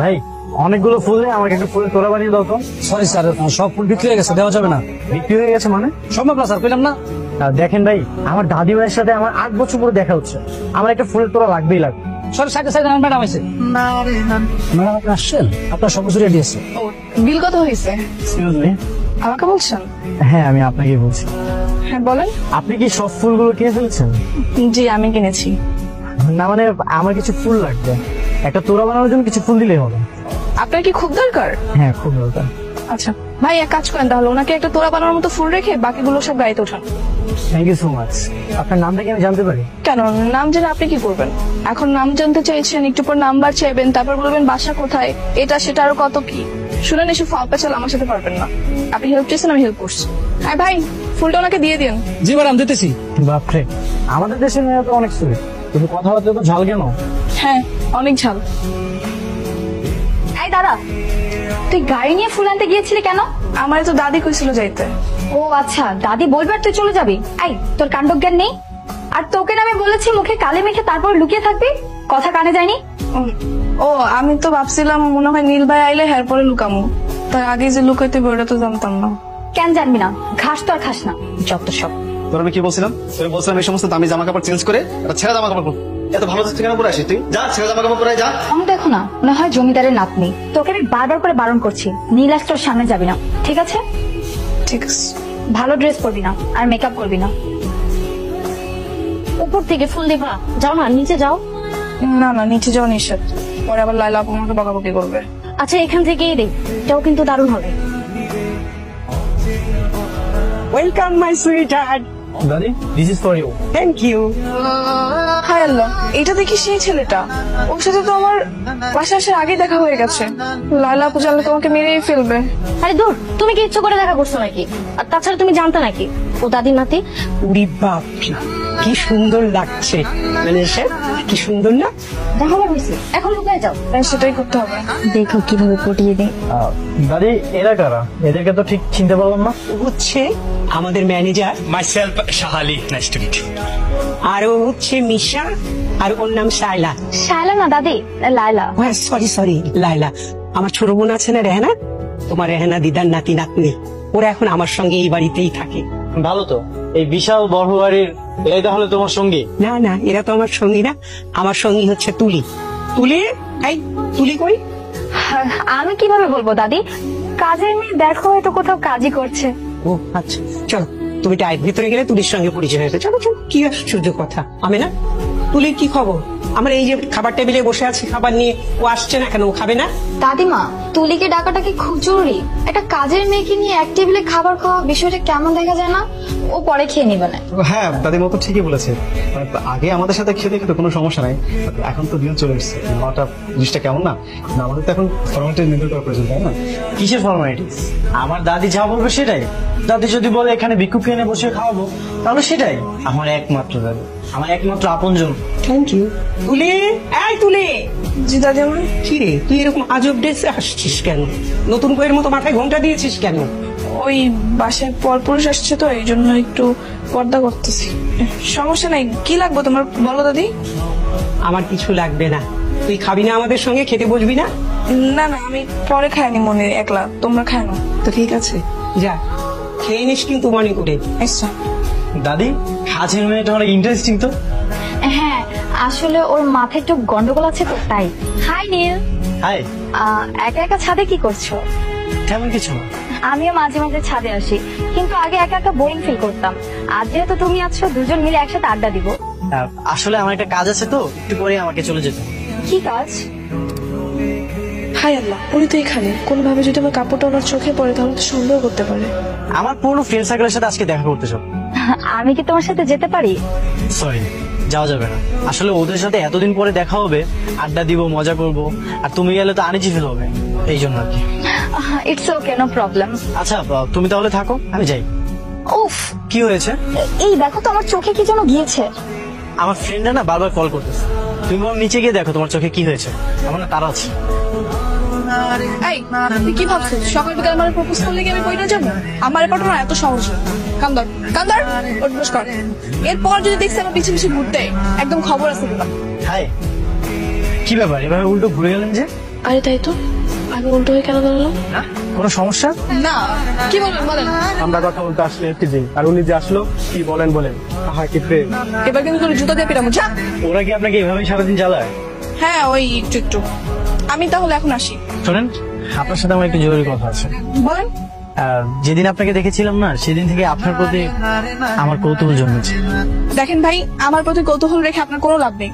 ভাই অনেকগুলো ফুল নেই, আমাকে একটা ফুলের তোড়া বানিয়ে দাও তো। সরি স্যার, সব ফুল বিক্রি হয়ে গেছে, দেওয়া যাবে না। বিক্রি হয়ে গেছে মানে? সম্ভব না স্যার, পেলাম না। দেখেন ভাই, আমার দাদি ভাইয়ের সাথে আমার 8 বছর পরে দেখা হচ্ছে, আমার একটা ফুলের তোড়া লাগবেই লাগবে। সরি, সাইডে সাইডে ম্যাডাম আছে। ম্যাডাম আপনি আসছেন? আপনার সব কিছু রেডি আছে। বিল কত হয়েছে? Excuse me. আমাকে বলছেন? হ্যাঁ, আমি আপনাকে বলছি। হ্যাঁ বলেন। আপনি কি সব ফুলগুলো কিনে ফেলছেন? জি আমি কিনেছি। না মানে আমার কিছু ফুল লাগবে, একটা তোড়া বানানোর জন্য কিছু ফুল দিলেই হবে। আপনার কি খুব দরকার? হ্যাঁ খুব দরকার। আচ্ছা ভাই, এক কাজ করেন তাহলে, ওনাকে একটা তোড়া বানানোর মতো ফুল রেখে বাকিগুলো সব গাড়িতে ওঠান। Thank you so much. আপনার নামটা কি আমি জানতে পারি? কেন, নাম জেনে আপনি কি করবেন? এখন নাম জানতে চাইছেন, একটু পর নাম্বার চাইবেন, তারপর বলবেন বাসা কোথায়, এটা সেটা আরো কত কি। শুনেন, এসব ফাও পেঁচাল আমার সাথে পারবেন না। আপনি হেল্প চেয়েছেন, আমি হেল্প করছি। আর ভাই, ফুলটা ওনাকে দিয়ে দিন। জি ম্যাডাম, দিতেছি। বাপরে, আমাদের দেশের মেয়েরা তো অনেক সুইট, কিন্তু কথাবার্তা তো ঝাল কেন? হ্যাঁ, অনেক ঝাল। এই দাদা, তুই গাড়ি নিয়ে ফুল আনতে গিয়েছিলি কেন? আমার তো দাদি কইছিল যাইতে। ও আচ্ছা, দাদি বলবে আর তুই চলে যাবি? এই, তোর কাণ্ডজ্ঞান নেই? আর তোকে না আমি বলেছি মুখে কালি মেখে তারপর লুকিয়ে থাকবি, কথা কানে যায়নি? ও, আমি তো ভাবছিলাম মনে হয় নীল ভাই আইলে হ্যার পরে লুকামু, তার আগে যে লুকাইতে ওটা তো জানতাম না। কেন জানবি না? ঘাস তো আর খাস না, যত সব। তোর আমি কি বলছিলাম? তোর বলছিলাম এই সমস্ত দামি জামা কাপড় চেঞ্জ করে একটা ছেঁড়া জামা কাপড় পর। এত ভালো থাকছে কেন পরে আসিস তুই? যা ছেঁড়া জামা কাপড় পরে যা। আমি দেখো না, মনে হয় জমিদারের নাতনি। তোকে আমি বারবার করে বারণ করছি, নীলাস তোর সামনে যাবি না, ঠিক আছে? ঠিক আছে। ভালো ড্রেস পরবি না আর মেকআপ করবি না। উপর থেকে ফুল দিবা, যাও না, নিচে যাও। না না, নিচে যাওয়া নিষেধ, পরে আবার লাইলা আপু আমাকে বকাবকি করবে। আচ্ছা এখান থেকেই দে, এটাও কিন্তু দারুণ হবে। Welcome my sweetheart. দাদি, this is for you. Thank you. হায় আল্লাহ, এটা দেখি সেই ছেলেটা। ওর সাথে তো আমার বাসা আসার আগে দেখা হয়ে গেছে। লাইলা আপু জানলে তোমাকে মেরেই ফেলবে। আরে দূর, তুমি কি ইচ্ছে করে দেখা করছো নাকি? আর তাছাড়া তুমি জানতে নাকি ও দাদির নাতি? উরি বাপ, কি সুন্দর লাগছে। মানে সে কি সুন্দর না? দেখা হয়েছে, এখন লুকায় যাও। হ্যাঁ, সেটাই করতে হবে। দেখো কিভাবে পটিয়ে দেয়। দাদি, এরা কারা? এদেরকে তো ঠিক চিনতে পারলাম না। ও হচ্ছে আমাদের manager, Myself, Shahali. Nice to meet you. আর ও হচ্ছে মিশা, আর ওর নাম শায়লা। শায়লা না দাদি, লায়লা। সরি সরি, লাইলা। আমার ছোট বোন আছে না রেহানা, তোমার রেহানা দিদার নাতি নাতনি, ওরা এখন আমার সঙ্গে এই বাড়িতেই থাকে। ভালো তো, এই বিশাল বড় বাড়ির এই তাহলে তোমার সঙ্গী? না না, এরা তো আমার সঙ্গী না, আমার সঙ্গী হচ্ছে তুলি। তুলি, এই তুলি কই? আমি কিভাবে বলবো দাদি, কাজের মেয়ে দেখো হয়তো কোথাও কাজই করছে। ও আচ্ছা, চলো তুমি টাইট ভেতরে গেলে তুলির সঙ্গে পরিচয় হয়েছে। চলো চলো, কি আশ্চর্য কথা। আমি না, তুলির কি খবর? আমরা এই যে খাবার টেবিলে বসে আছি, খাবার নিয়ে, ও আসছে না কেন? ও খাবে না? দাদিমা, তুলিকে ডাকাটা কি খুব জরুরি? একটা কাজের মেয়েকে নিয়ে এক টেবিলে খাবার খাওয়া বিষয়টা কেমন দেখা যায় না? ও পরে খেয়ে নিবে না। হ্যাঁ, দাদিমা তো ঠিকই বলেছে। আগে আমাদের সাথে খেতে খেতে কোনো সমস্যা নাই, এখন তো দিন চলে এসছে। মাটা জিনিসটা কেমন না, আমাদের তো এখন ফর্মালিটি মেনটেন করা প্রয়োজন, তাই না? কিসের ফর্মালিটিস? আমার দাদি যা বলবে সেটাই। দাদি যদি বলে এখানে ভিক্ষুক এনে বসে খাওয়াবো, তাহলে সেটাই। আমার একমাত্র দাদি, আমার একমাত্র আপনজন। Thank you. তুলি, এই তুলি। জি দাদি আমার। কি রে, তুই এরকম আজব ড্রেসে আসছিস কেন? নতুন বইয়ের মতো মাথায় ঘোমটা দিয়েছিস কেন? ওই বাসায় পরপুরুষ আসছে তো, এই জন্য একটু পর্দা করতেছি। সমস্যা নাই, কি লাগবে তোমার বলো দাদি? আমার কিছু লাগবে না। তুই খাবি না আমাদের সঙ্গে? খেতে বসবি না? না না, আমি পরে খাইনি মনে একলা, তোমরা খায় না। তো ঠিক আছে, যা খেয়ে নিস কিন্তু মনে করে। আচ্ছা দাদি, কাজের মেয়েটা অনেক ইন্টারেস্টিং তো। হ্যাঁ, আসলে ওর মাথায় একটু গন্ডগোল আছে তো, তাই। হাই নীল। হাই। একা একা ছাদে কি করছো? তেমন কিছু না। আমিও মাঝে মাঝে ছাদে আসি, কিন্তু আগে একা একা বোরিং ফিল করতাম। আজ যেহেতু তুমি আছো, দুজন মিলে একসাথে আড্ডা দিব। আসলে আমার একটা কাজ আছে তো, একটু পরে আমাকে চলে যেতে। কি কাজ? হাই আল্লাহ, উনি তো এখানে। কোনোভাবে যদি আমার কাপড়টা ওনার চোখে পড়ে তাহলে তো সন্দেহ করতে পারে। আমার পুরো ফ্রেন্ড সার্কেলের সাথে আজকে দেখা করতে চাও। আমি কি তোমার সাথে যেতে পারি? সরি, যাওয়া যাবে না। আসলে ওদের সাথে এতদিন পরে দেখা হবে, আড্ডা দিব, মজা করব, আর তুমি গেলে তো আনিজি ফিল হবে, এই জন্য আর কি। It's okay, no problem. আচ্ছা, তুমি তাহলে থাকো, আমি যাই। উফ, কি হয়েছে? এই দেখো তো আমার চোখে কি যেন গিয়েছে। আমার ফ্রেন্ডরা না বারবার কল করতেছে। তুমি বরং নিচে গিয়ে দেখো তোমার চোখে কি হয়েছে। আমার না তারা আছে। এই, তুই কি ভাবছিস সকাল বিকাল আমার প্রপোজ করলে কি আমি বইটা যাবো? আমার পাঠানো এত সহজ না। কান্দর কান্দর, উঠবস কর। এরপর যদি দেখছি আমার পিছিয়ে পিছিয়ে ঘুরতে, একদম খবর আছে দিলাম। হাই, কি ব্যাপার এভাবে উল্টো ঘুরে গেলেন যে? আরে তাই তো, আমি উল্টো হয়ে কেন দাঁড়ালাম? কোনো সমস্যা? না, কি বলবেন বলেন। আমরা কথা বলতে আসলে একটি যে আর উনি যে আসলো কি বলেন বলেন। আহা কি প্রেম। এবার কিন্তু তোর জুতো দিয়ে পিরামো, যা। ওরা কি আপনাকে এভাবেই সারাদিন জ্বালায়? হ্যাঁ, ওই একটু একটু। আমি তাহলে এখন আসি। শোনেন, আপনার সাথে আমার একটু জরুরি কথা আছে। বলেন। যেদিন আপনাকে দেখেছিলাম না, সেদিন থেকে আপনার প্রতি আমার কৌতূহল জন্মেছে। দেখেন ভাই, আমার প্রতি কৌতূহল রেখে আপনার কোনো লাভ নেই।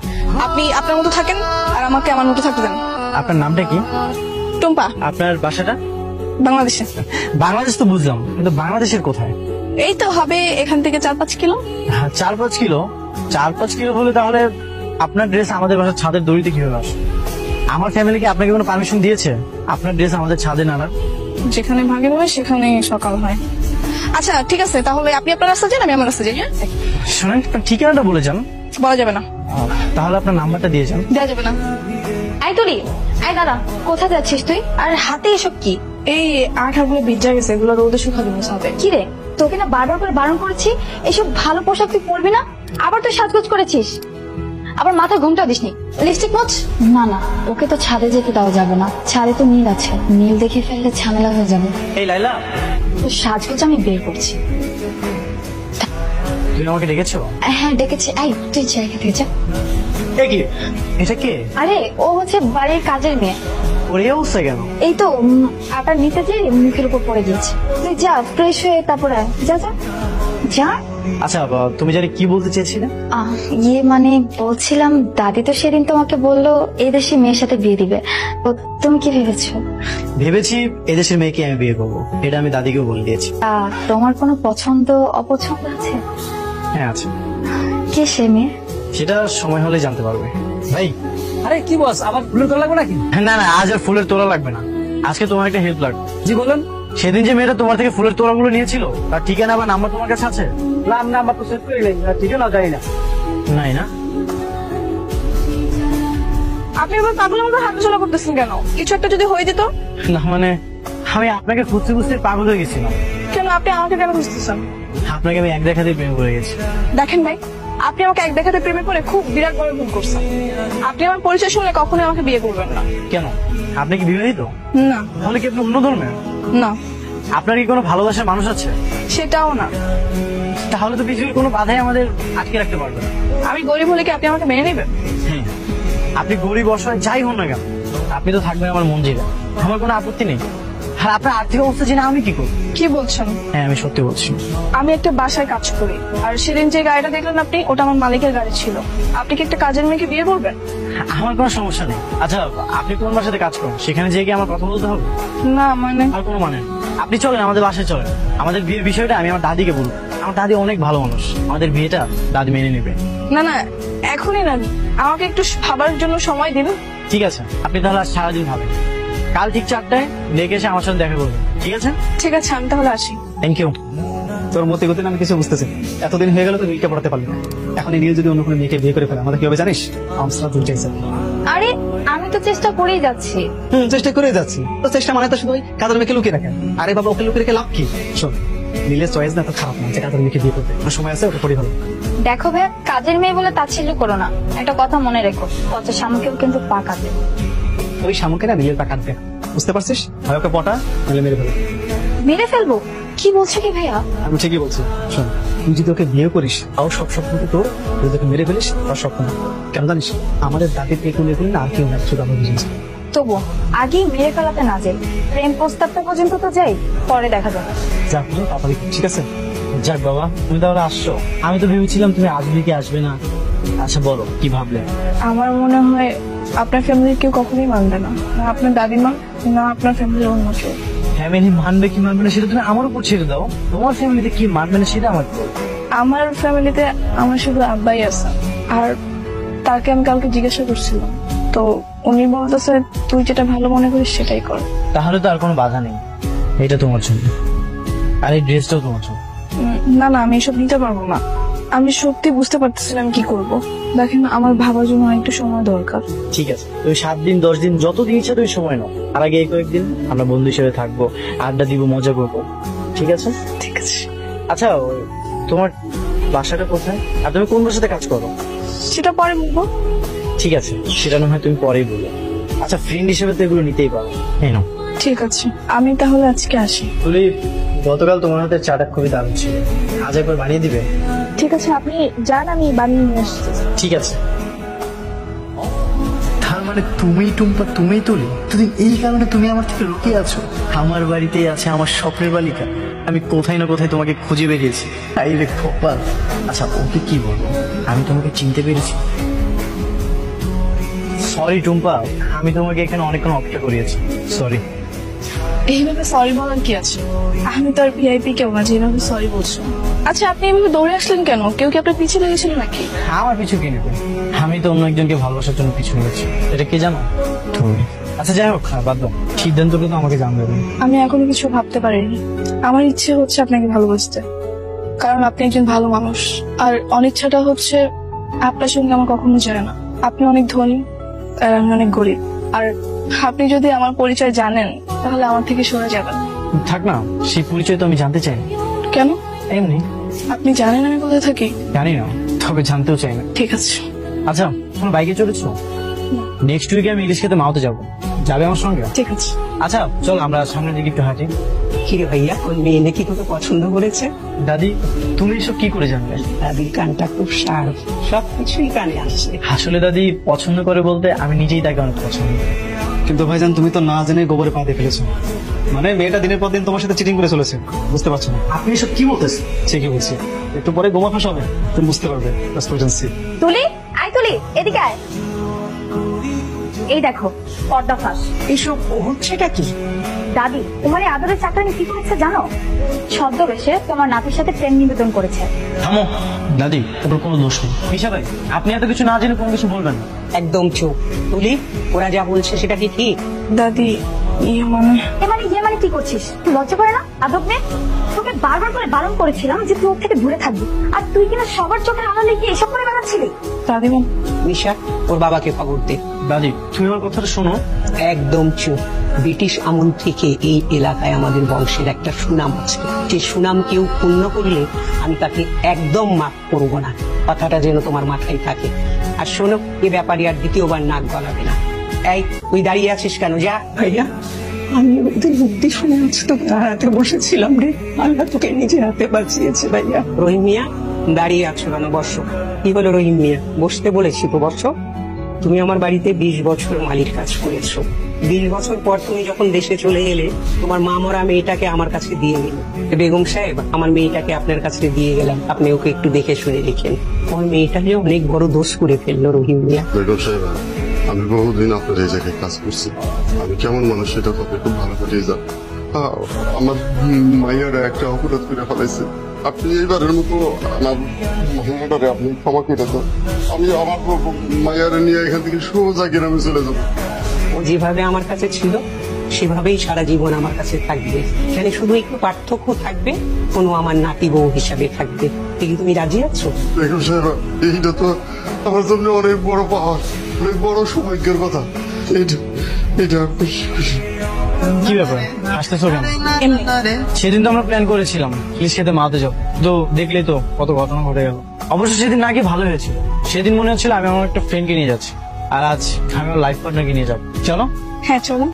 আপনি আপনার মতো থাকেন আর আমাকে আমার মতো থাকতে দেন। আপনার নামটা কি? টুম্পা। আপনার বাসাটা? বাংলাদেশে। বাংলাদেশ তো বুঝলাম, কিন্তু বাংলাদেশের কোথায়? এই তো হবে এখান থেকে 4-5 কিলো। 4-5 কিলো? 4-5 কিলো হলে তাহলে আপনার ড্রেস আমাদের বাসার ছাদের দড়িতে কিভাবে আসে? আমার ফ্যামিলি কি আপনাকে কোনো পারমিশন দিয়েছে আপনার ড্রেস আমাদের ছাদে নাড়ার? যেখানে ভাগে হয় সেখানে সকাল হয়। আচ্ছা ঠিক আছে, তাহলে আপনি আপনার রাস্তা যান, আমি আমার রাস্তা যাই। হ্যাঁ, শোনেন, আপনার ঠিকানাটা বলে যান। বলা যাবে না। তাহলে আপনার নাম্বারটা দিয়ে যান। দেওয়া যাবে না। এই তুলি, এই দাদা, কোথায় যাচ্ছিস তুই? আর হাতে এসব কি? এই আঠাগুলো ভিজা গেছে, এগুলো রোদে শুকা দিব সাথে। কি রে, তোকে না বারবার করে বারণ করেছি এসব ভালো পোশাক তুই পরবি না। আবার তুই সাজগোজ করেছিস, আবার মাথায় ঘুমটা দিসনি। লিপস্টিক মোচ। না না, ওকে তো ছাদে যেতে দেওয়া যাবে না, ছাদে তো নীল আছে, নীল দেখে ফেললে ঝামেলা হয়ে যাবে। এই লাইলা, তো সাজগোজ আমি বের করছি। তুমি আমাকে ডেকেছো? হ্যাঁ ডেকেছি। এই তুই জায়গা থেকে যা। এ কি? এটা কে? আরে ও হচ্ছে বাড়ির কাজের মেয়ে। ওর এই অবস্থা কেন? এই তো আটা নিতে যে মুখের উপর পড়ে গিয়েছে। তুই যা ফ্রেশ হয়ে তারপরে আয়। যা যা যা। আচ্ছা, তুমি জানি কি বলতে চেয়েছিলে? ইয়ে মানে বলছিলাম, দাদি তো সেদিন তোমাকে বললো এই দেশে মেয়ের সাথে বিয়ে দিবে, তো তুমি কি ভেবেছো? ভেবেছি এদেশের মেয়েকে আমি বিয়ে করবো, এটা আমি দাদিকেও বলে দিয়েছি। তোমার কোনো পছন্দ অপছন্দ আছে? হ্যাঁ আছে। কে সে মেয়ে? সেটা সময় হলে জানতে পারবে। ভাই, আরে কি বস, আবার ফুলের তোলা লাগবে নাকি? না না, আজ আর ফুলের তোলা লাগবে না। আজকে তোমার একটা হেল্প লাগবে। জি বলেন। সেদিন যে মেয়েটা তোমার থেকে ফুলের তোড়াগুলো নিয়েছিল, তার ঠিকানা বা নাম্বার তোমার কাছে আছে? নাম্বার তো সেট করে গেলেন, ঠিক না? জানি না। নাই না? আপনি এবার পাগলের মতো হাঁটাচলা করতেছেন কেন? কিছু একটা যদি হয়ে যেত? না মানে, আমি আপনাকে খুঁজতে খুঁজতে পাগল হয়ে গেছিলাম। কেন আপনি আমাকে কেন খুঁজতেছেন? আপনাকে আমি এক দেখাতেই প্রেম করে গেছি। দেখেন ভাই, আপনি আমাকে এক দেখাতে প্রেমে পড়ে খুব বিরাট বড় ভুল করছেন। আপনি আমার পরিচয় শুনলে কখনোই আমাকে বিয়ে করবেন না। কেন? আপনি কি বিবাহিত? না। তাহলে কি আপনি অন্য ধর্মের? না, আপনার কি কোনো ভালোবাসার মানুষ আছে? সেটাও না। তাহলে তো পৃথিবীর কোনো বাধাই আমাদের আটকে রাখতে পারবে না। আমি গরিব হলে কি আপনি আমাকে মেনে নেবেন? হ্যাঁ, আপনি গরিব অসহায় যাই হন না কেন, আপনি তো থাকবেন আমার মন জেলে। আমার কোনো আপত্তি নেই। আর আপনার আর্থিক অবস্থা জেনে আমি কি করব? কি বলছেন? হ্যাঁ, আমি সত্যি বলছি। আমি একটা বাসায় কাজ করি, আর সেদিন যে গাড়িটা দেখলেন আপনি, ওটা আমার মালিকের গাড়ি ছিল। আপনি কি একটা কাজের মেয়েকে বিয়ে করবেন? আমার কোনো সমস্যা নেই। আচ্ছা, আপনি কোন বাসাতে কাজ করেন? সেখানে যেয়ে কি আমার কথা বলতে হবে? না মানে, আর কোনো মানে নেই। আপনি চলেন, আমাদের বাসায় চলেন। আমাদের বিয়ের বিষয়টা আমি আমার দাদিকে বলবো। আমার দাদি অনেক ভালো মানুষ, আমাদের বিয়েটা দাদি মেনে নেবে। না না, এখনই না, আমাকে একটু ভাবার জন্য সময় দিন। ঠিক আছে, আপনি তাহলে আজ সারাদিন ভাবেন। কাল ঠিক 4টায় দেখে এসে আমার সাথে দেখা করবেন, ঠিক আছে? ঠিক আছে, আমি তাহলে আসি। Thank you. তোর মতে গতি আমি কিছু বুঝতেছি। এতদিন হয়ে গেল তো নীলকে পড়াতে পারলি না। এখন এই নীল যদি অন্য কোনো মেয়েকে বিয়ে করে ফেলে, আমাদের কি হবে জানিস? আমসরা দুইটাই স্যার। আরে আমি তো চেষ্টা করেই যাচ্ছি। চেষ্টা করে যাচ্ছি। তো চেষ্টা মানে তো শুধু ওই কাদের মেয়েকে লুকিয়ে রাখেন। আরে বাবা, ওকে লুকিয়ে রেখে লাভ কি? শোন, নীলের চয়েস না তো খারাপ না যে কাদের মেয়েকে বিয়ে করবে। আর সময় আছে, ওটা পড়ি হলো। দেখো ভাই, কাজের মেয়ে বলে তাচ্ছিল্য করো না। একটা কথা মনে রেখো, অত শামুকেও কিন্তু পাকাতে। ওই শামুকে না নীলের পা কাটবে, বুঝতে পারছিস? হয় ওকে পটা, নাহলে মেরে ফেলে। মেরে ফেলবো? কি বলছো কি ভাইয়া? আমি ঠিকই বলছি। শোন, তুই যদি ওকে বিয়ে করিস, তাও সব স্বপ্ন তোর। যদি ওকে মেরে ফেলিস, তার স্বপ্ন না। কেন জানিস? আমাদের দাদির এই কোন না আর কেউ না, শুধু আমরা বুঝেছি। তবু আগেই মেরে ফেলাতে না যাই, প্রেম প্রস্তাবটা পর্যন্ত তো যাই, পরে দেখা যাবে। যা বুঝো তাড়াতাড়ি, ঠিক আছে? যাক বাবা, তুমি তাহলে আসছো। আমি তো ভেবেছিলাম তুমি আসবে কি আসবে না। আচ্ছা বলো, কি ভাবলে? আমার মনে হয় আপনার ফ্যামিলির কেউ কখনোই মানবে না, না আপনার দাদিমা, না আপনার ফ্যামিলির অন্য কেউ। ফ্যামিলি মানবে কি মানবে না সেটা তুমি আমার উপর ছেড়ে দাও। তোমার ফ্যামিলিতে কি মানবে না সেটা আমার বলো। আমার ফ্যামিলিতে আমার শুধু আব্বাই আছে, আর তাকে আমি কালকে জিজ্ঞাসা করছিলাম, তো উনি বলতেছে তুই যেটা ভালো মনে করিস সেটাই কর। তাহলে তো আর কোনো বাধা নেই, এটা তোমার জন্য। আর এই ড্রেসটাও তোমার জন্য। না না, আমি এসব নিতে পারবো না। আমি সত্যি বুঝতে পারতেছিলাম কি করব। দেখেন, আমার ভাবার জন্য একটু সময় দরকার। ঠিক আছে, তুমি 7 দিন 10 দিন যতদিন ইচ্ছা তুমি সময় নাও। আর আগে এই কয়েকদিন আমরা বন্ধু হিসেবে থাকবো, আড্ডা দিব, মজা করবো, ঠিক আছে? ঠিক আছে। আচ্ছা, তোমার বাসাটা কোথায় আর তুমি কোন বাসাতে কাজ করো? সেটা পরে বলবো। ঠিক আছে, সেটা না হয় তুমি পরেই বলো। আচ্ছা ফ্রেন্ড হিসেবে তো এগুলো নিতেই পারো। এই নাও। ঠিক আছে, আমি তাহলে আজকে আসি। তুলি, গতকাল তোমার হাতে চাটা খুবই দারুণ ছিল, আজ একবার বানিয়ে দিবে? ঠিক আছে, আপনি যান, আমি বানিয়ে নিয়ে আসছি। ঠিক আছে। তার মানে তুমি টুম্পা, তুমি তুলি, তুমি এই কারণে তুমি আমার থেকে লুকিয়ে আছো? আমার বাড়িতেই আছে আমার স্বপ্নের বালিকা, আমি কোথায় না কোথায় তোমাকে খুঁজে বেরিয়েছি। তাই রে কপাল। আচ্ছা ওকে কি বলবো, আমি তোমাকে চিনতে পেরেছি। সরি টুম্পা, আমি তোমাকে এখানে অনেকক্ষণ অপেক্ষা করিয়েছি, সরি। এইভাবে সরি বলার কি আছে? আমি তো আর ভিআইপি কেউ না যেভাবে সরি বলছো। আচ্ছা আপনি এভাবে দৌড়ে আসলেন কেন? কেউ কি আপনার পিছিয়ে লেগেছিল নাকি? আমার পিছু কে নেবে? আমি তো অন্য একজনকে ভালোবাসার জন্য পিছু নিয়েছি, এটা কে জানো? তুমি। আচ্ছা যাই হোক, বাদ দাও, সিদ্ধান্তটা তো আমাকে জানতে হবে। আমি এখনো কিছু ভাবতে পারিনি। আমার ইচ্ছে হচ্ছে আপনাকে ভালোবাসতে, কারণ আপনি একজন ভালো মানুষ। আর অনিচ্ছাটা হচ্ছে আপনার সঙ্গে আমার কখনো যায় না। আপনি অনেক ধনী আর আমি অনেক গরিব। আর আপনি যদি আমার পরিচয় জানেন তাহলে আমার থেকে সরে যাবেন। থাক না, সেই পরিচয় তো আমি জানতে চাই না। কেন? এমনি। আপনি জানেন আমি কোথায় থাকি? জানি না, তবে জানতেও চাই না। ঠিক আছে। আচ্ছা তুমি বাইকে চলেছো? নেক্সট উইকে আমি ইলিশ খেতে মাওতে যাবো, যাবে আমার সঙ্গে? ঠিক আছে। আচ্ছা চল আমরা সামনের দিকে একটু হাঁটি। কিরে ভাইয়া, ওই মেয়ে নাকি তোকে পছন্দ করেছে? দাদি তুমি এসব কি করে জানলে? দাদির কানটা খুব শার্প, সবকিছুই কানে আসছে। আসলে দাদি পছন্দ করে বলতে আমি নিজেই তাকে অনেক পছন্দ করি। কিন্তু ভাইজান তুমি তো না জেনে গোবরে পা দিয়ে ফেলেছো, মানে মেয়েটা দিনের পর দিন তোমার সাথে চিটিং করে চলেছে, বুঝতে পারছো না? আপনি এসব কি বলতেছেন? ঠিকই বলছি, একটু পরে গোমা ফাঁস হবে, তুমি বুঝতে পারবে। তুলি, আয় তুলি, এদিকে আয়। এই দেখো পর্দা ফাঁস। এসব হচ্ছেটা কি? দাদি তোমার এই আদরের চাকরানি কি করেছে জানো? ছদ্মবেশে তোমার নাতির সাথে প্রেম নিবেদন করেছে। থামো দাদি, ওর কোনো দোষ নেই। মিশা ভাই আপনি এত কিছু না জেনে কোনো কিছু বলবেন না। একদম চুপ। তুলি, ওরা যা বলছে সেটা কি ঠিক? দাদি ইয়ে মানে ইয়ে মানে কি করছিস? তুই লজ্জা করে না? আদব নে। তোকে বারবার করে বারণ করেছিলাম যে তুই ওর থেকে দূরে থাকবি, আর তুই কিনা সবার চোখের আড়ালে গিয়ে এসব করে বেড়াচ্ছিলি। দাদিমা, নিশা, ওর বাবাকে খবর দে। দাদি তুমি আমার কথাটা শোনো। একদম চুপ। ব্রিটিশ আমল থেকে এই এলাকায় আমাদের বংশের একটা সুনাম আছে, যে সুনাম কেউ পূর্ণ করলে আমি তাকে একদম মাফ করব না। কথাটা যেন তোমার মাথায় থাকে। আর শোনো, এ ব্যাপারে আর দ্বিতীয়বার নাক গলাবে না। এই তুই দাঁড়িয়ে আছিস কেন? যা। ভাইয়া, আমি ওদের বুদ্ধি শুনে আছি তো হাতে বসেছিলাম রে, আল্লাহ তোকে নিজের হাতে বাঁচিয়েছে ভাইয়া। রহিম মিয়া, দাঁড়িয়ে আছো কেন? বসো। কি হলো রহিম মিয়া? বসতে বলেছি তো, বসো। তুমি আমার বাড়িতে 20 বছর মালির কাজ করেছো। 20 বছর পর তুমি যখন দেশে চলে এলে, তোমার মা মরা মেয়েটাকে আমার কাছে দিয়ে গেল। বেগম সাহেব, আমার মেয়েটাকে আপনার কাছে দিয়ে গেলাম, আপনি ওকে একটু দেখে শুনে রেখেন। ওই মেয়েটা যে অনেক বড় দোষ করে ফেললো রহিম মিয়া। বেগম সাহেব, আমি বহুদিন আপনার এই জায়গায় কাজ করছি, আমি কেমন মানুষ সেটা আপনি খুব ভালো করে জানেন। আমার মাইয়ারা একটা অপরাধ করে ফেলাইছে, আপনি এইবারের মতো আমার মহিলাটারে আপনি ক্ষমা করে দেন। আমি আমার মাইয়ারা নিয়ে এখান থেকে সোজা গ্রামে চলে যাবো। ও যেভাবে আমার কাছে ছিল সেভাবেই সারা জীবন আমার কাছে থাকবে। এখানে শুধু একটু পার্থক্য থাকবে, কোনো আমার নাতি বউ হিসাবে থাকবে। কি তুমি রাজি আছো? বেগম সাহেব, এইটা তো আমার জন্য অনেক বড় পাওয়ার, অনেক বড় সৌভাগ্যের কথা। এটা কি ব্যাপার হাসতেছো কেন? সেদিন তো আমরা প্ল্যান করেছিলাম ইলিশ খেতে মাওতে যাবো, তো দেখলেই তো কত ঘটনা ঘটে গেল। অবশ্য সেদিন নাকি ভালো হয়েছিল, সেদিন মনে হচ্ছিল আমি আমার একটা ফ্রেন্ডকে নিয়ে যাচ্ছি, আর আজ আমি আমার লাইফ পার্টনারকে নিয়ে যাবো। চলো। হ্যাঁ চলুন।